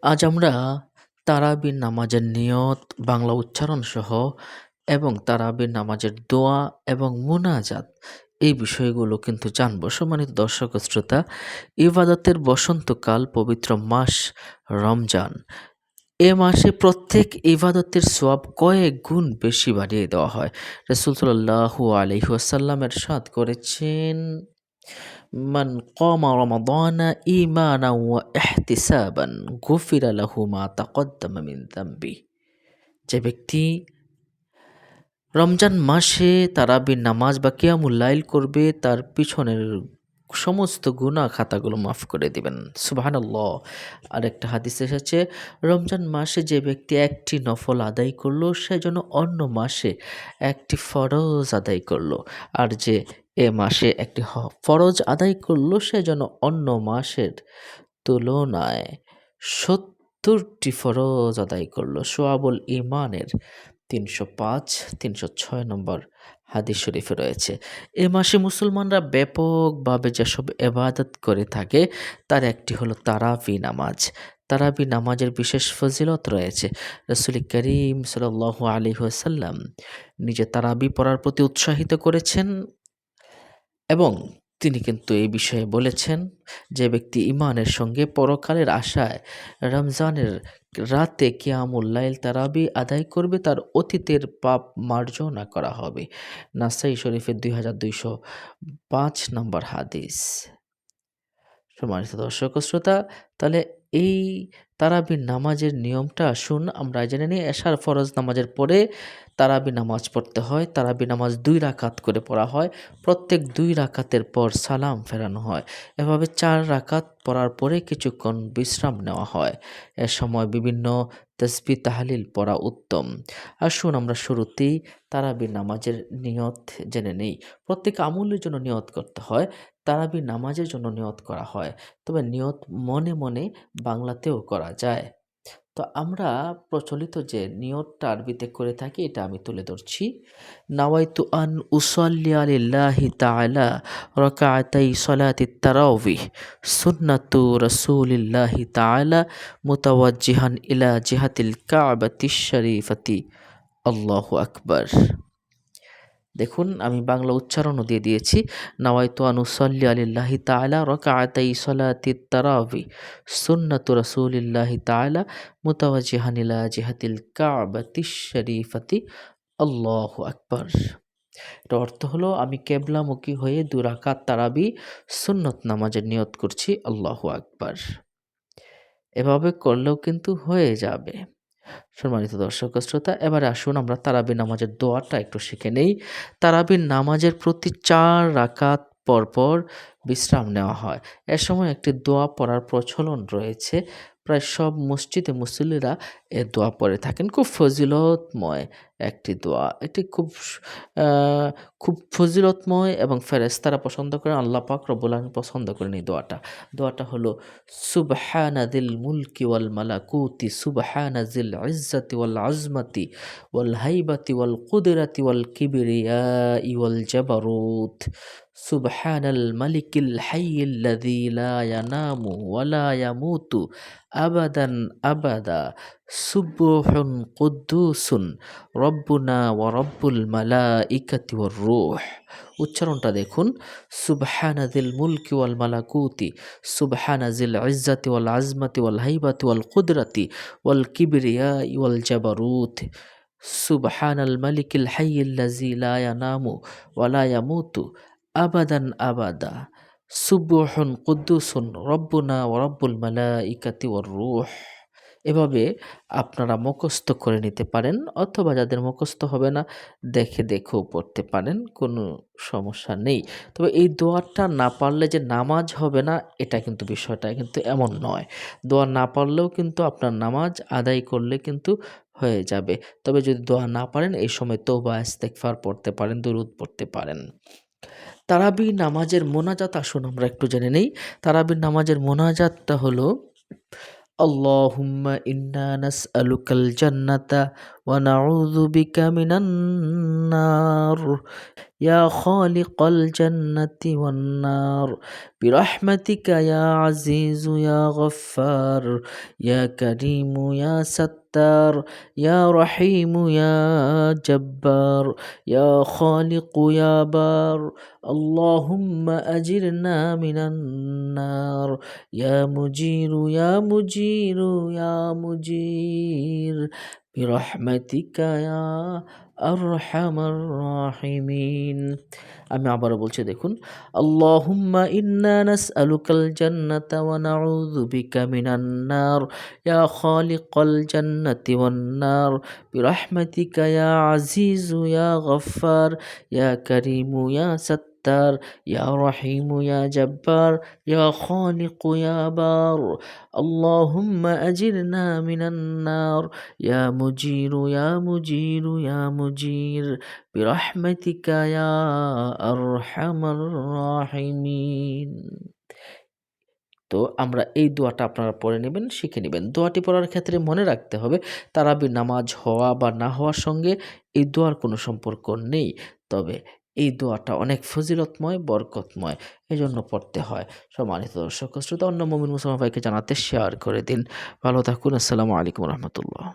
আজ আমরা তারাবির নামাজের নিয়ত, বাংলা উচ্চারণ সহ এবং তারাবির নামাজের দোয়া এবং মুনাজাত এই বিষয়গুলো কিন্তু জানবো। সম্মানিত দর্শক ও শ্রোতা, ইবাদতের বসন্তকাল পবিত্র মাস রমজান। এ মাসে প্রত্যেক ইবাদতের সওয়াব কয়েক গুণ বেশি বাড়িয়ে দেওয়া হয়। রাসূল সাল্লাল্লাহু আলাইহি ওয়াসাল্লাম ইরশাদ করেছেন, মান কামা রমাদানা ঈমানান ওয়া ইহতিসাবান গুফিরা লাহু মা তাকদ্দামা মিন যামবি। যে ব্যক্তি রমজান মাসে তারাবির নামাজ বা কিয়ামুল লাইল করবে, তার পিছনের সমস্ত গুনাহ খাতাগুলো মাফ করে দিবেন। সুবহানাল্লাহ। আরেকটা হাদিস এসেছে, রমজান মাসে যে ব্যক্তি একটি নফল আদায় করলো, সে যেন অন্য মাসে একটি ফরজ আদায় করলো। আর যে এ মাসে একটি ফরজ আদায় করলো, সে যেন অন্য মাসের তুলনায় ৭০টি ফরজ আদায় করলো। সোয়াবুল ঈমানের ৩০৫, ৩০৬ নম্বর হাদিস শরীফে রয়েছে। এ মাসে মুসলমানরা ব্যাপকভাবে যেসব এবাদত করে থাকে, তার একটি হলো তারাবি নামাজ। তারাবি নামাজের বিশেষ ফজিলত রয়েছে। রাসূল করিম সাল্লাল্লাহু আলাইহি ওয়াসাল্লাম নিজে তারাবি পড়ার প্রতি উৎসাহিত করেছেন এবং তিনি কিন্তু এই বিষয়ে বলেছেন, যে ব্যক্তি ঈমানের সঙ্গে পরকালের আশায় রমজানের রাতে কিয়ামুল লাইল তারাবি আদায় করবে, তার অতীতের পাপ মার্জনা করা হবে। নাসাই শরীফের ২২০৫ নম্বর হাদিস। সম্মানিত দর্শক ও শ্রোতা, তাহলে এই তারাবির নামাজের নিয়মটা আসুন আমরা জেনে নিই। এশার ফরজ নামাজের পরে তারাবি নামাজ পড়তে হয়। তারাবি নামাজ ২ রাকাত করে পড়া হয়। প্রত্যেক ২ রাকাতের পর সালাম ফেরানো হয়। এভাবে ৪ রাকাত পড়ার পরে কিছুক্ষণ বিশ্রাম নেওয়া হয়। এ সময় বিভিন্ন তাসবিহ তাহলিল পড়া উত্তম। আসুন আমরা শুরুতেই তারাবি নামাজের নিয়ত জেনে নেই। প্রত্যেক আমলের জন্য নিয়ত করতে হয়। তারাবি নামাজের জন্য নিয়ত করা হয়। তবে নিয়ত মনে মনে বাংলাতেও করা যায়। তো আমরা প্রচলিত যে নিয়তটা আরবিতে করে থাকি, এটা আমি তুলে ধরছি। নাওয়াইতু আন উসাল্লিয়া লিল্লাহি তাআলা রাকাআতাই সলাতিত তারাউবিহ সুন্নাতু রাসূলিল্লাহি তাআলা মুতাওয়াজ্জিহান ইলা জিহাতিল কা'বাতিশ শরীফাতি। আল্লাহু আকবার। দেখুন, আমি বাংলা উচ্চারণও দিয়ে দিয়েছি। নাওয়াইতু আন উসাল্লি আলিল্লাহি তাআলা রাকাআতাই সলাতিত তারাবি সুন্নাতু রাসূলিল্লাহি তাআলা মুতাওয়াজ্জিহান ইলা জিহাতিল কা'বাতিশ শরীফাতি। আল্লাহু আকবার। এর অর্থ হলো, আমি কেবলামুখী হয়ে ২ রাকাত তারাবি সুন্নত নামাজের নিয়ত করছি। আল্লাহু আকবার। এভাবে করলেও কিন্তু হয়ে যাবে। সম্মানিত দর্শক ও শ্রোতা, এবারে আসুন আমরা তারাবি নামাজের দোয়াটা একটু শিখে নেই। তারাবির নামাজের প্রতি ৪ রাকাত পরপর বিশ্রাম নেওয়া হয়। এ সময় একটি দোয়া পড়ার প্রচলন রয়েছে। প্রায় সব মসজিদে মুসল্লিরা এ দোয়া পড়ে থাকেন। খুব ফজিলতময় একটি দোয়া। এটি আ খুব ফজিলতময় এবং ফেরেশতারা পছন্দ করেন, আল্লাহ পাক রব্বুল আলামিন পছন্দ করেন এই দোয়াটা। দোয়াটা হলো, সুবহানা যিল মুলকি ওয়াল মালাকুতি সুবহানা যিল ইজ্জাতি ওয়াল আজমাতি ওয়াল হাইবাতি ওয়াল কুদরাতি ওয়াল কিবরিয়াই ওয়াল জাবারুত। সুবহানাল মালিকিল হাইয়্যিল্লাযী লা ইয়ানামু ওয়া লা ইয়ামুতু আবাদান আবাদা। সুবহুন কুদ্দুসুন রব্বুনা ওয়া রব্বুল মালাইকাতি ওয়ার রূহ। উচ্চারণটা দেখুন, সুবহানা যিল মুলকি ওয়াল মালাকুতি সুবহানা যিল ইজ্জাতি ওয়াল আজমাতি ওয়াল হাইবাতি ওয়াল কুদরাতি ওয়াল কিবরিয়াই ওয়াল জাবারুত। সুবহানাল মালিকিল হাইয়্যিল্লাযী লা ইয়ানামু ওয়া লা ইয়ামুতু আবাদান আবাদা। সুবহুন কুদ্দুসুন রব্বুনা ওয়া রব্বুল মালাইকাতি ওয়ার রূহ। এভাবে আপনারা মুখস্থ করে নিতে পারেন, অথবা যাদের মুখস্থ হবে না, দেখে দেখেও পড়তে পারেন, কোনো সমস্যা নেই। তবে এই দোয়াটা না পারলে যে নামাজ হবে না, এটা কিন্তু বিষয়টা কিন্তু এমন নয়। দোয়া না পারলেও কিন্তু আপনার নামাজ আদায় করলে কিন্তু হয়ে যাবে। তবে যদি দোয়া না পারেন, এই সময় তওবা ইস্তেগফার পড়তে পারেন, দুরূদ পড়তে পারেন। তারাবি নামাজের মোনাজাত আসুন আমরা একটু জেনে নেই। তারাবি নামাজের মোনাজাতটা হলো, اللهم إنا نسألك الجنة ونعوذ بك من النار يا خالق الجنة والنار برحمتك يا عزيز يا غفار يا كريم يا ستار يا رحيم يا جبار يا خالق يا بار اللهم أجرنا من النار يا مجير يا مجير يا مجير برحمتك يا আরহামার রাহিমিন। আমি আবারও বলছি দেখুন, আল্লাহুম্মা ইন্না নাসআলুকাল জান্নাতা ওয়া নাউযু বিকা মিনান নার ইয়া খালিকাল জান্নাতি ওয়ান নার বিরহমাতিকা ইয়া আজিজু ইয়া গফফার ইয়া কারীমু ইয়া সাত্তার ইয়া রহিমু ইয়া জব্বার ইয়া খালিকু ইয়া বার আল্লাহুম্মা আজিরনা মিনান নার ইয়া মুজিরু ইয়া মুজিরু ইয়া মুজির বিরহমাতিকা ইয়া আরহামার রাহিমিন। তো আমরা এই দোয়াটা আপনারা পড়ে নেবেন, শিখে নেবেন। দোয়াটি পড়ার ক্ষেত্রে মনে রাখতে হবে তারাবির নামাজ হওয়া বা না হওয়ার সঙ্গে এই দোয়ার কোনো সম্পর্ক নেই। তবে এই দোয়াটা অনেক ফজিলতময়, বরকতময়। এজন্য পড়তে হয়। সম্মানিত দর্শক শ্রোতা, অন্য মুমিন মুসলমান ভাইকে জানাতে শেয়ার করে দিন। ভালো থাকুন। আসসালামু আলাইকুম রহমতুল্লাহ।